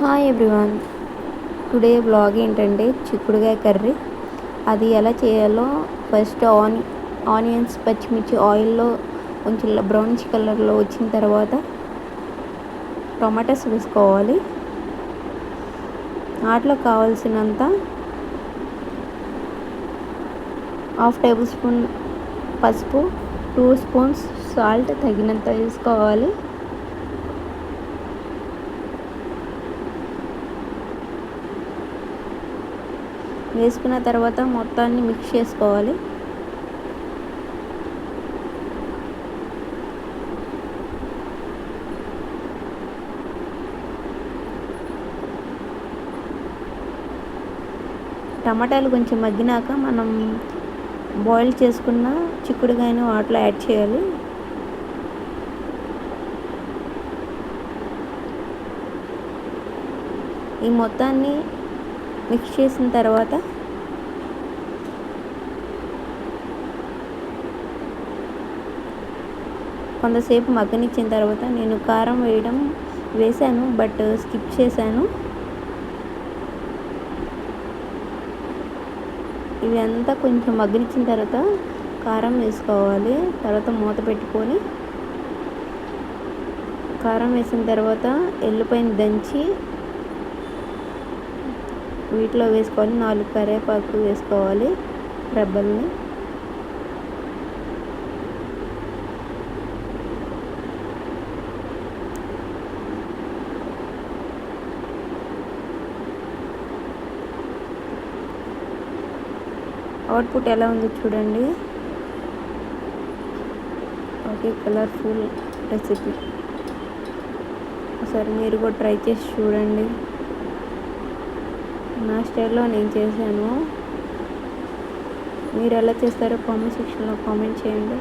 Hi everyone. Today vlog ఏంటంటే చిక్కుడుకాయ curry. అది ఎలా చేయాలో ఫస్ట్ ఆనియన్స్ పచ్చిమిర్చి ఆయిల్లో కొంచెం బ్రౌనిష్ కలర్లో వచ్చిన తర్వాత టొమాటోస్ వేసుకోవాలి. వాటిలో కావాల్సినంత 1/2 టేబుల్ స్పూన్ పసుపు, 2 స్పూన్స్ సాల్ట్ తగినంత వేసుకోవాలి. వేసుకున్న తర్వాత మొత్తాన్ని మిక్స్ చేసుకోవాలి. టమాటాలు కొంచెం మగ్గినాక మనం బాయిల్ చేసుకున్న చిక్కుడుకాయను వాటిలో యాడ్ చేయాలి. ఈ మొత్తాన్ని మిక్స్ చేసిన తర్వాత కొంతసేపు మగ్గనిచ్చిన తర్వాత నేను కారం వేసాను బట్ స్కిప్ చేశాను. ఇవి అంతా కొంచెం మగ్గనిచ్చిన తర్వాత కారం వేసుకోవాలి. తర్వాత మూత పెట్టుకొని కారం వేసిన తర్వాత ఎల్లిపాయని దంచి వీటిలో వేసుకోవాలి. 4 కరివేపాకు వేసుకోవాలి, రెబ్బల్ని. అవుట్పుట్ ఎలా ఉందో చూడండి. Okay, colourful recipe. ఒకసారి మీరు కూడా ట్రై చేసి చూడండి. నా స్టైల్లో నేను చేశాను. మీరు ఎలా చేస్తారో కామెంట్ సెక్షన్లో కామెంట్ చేయండి.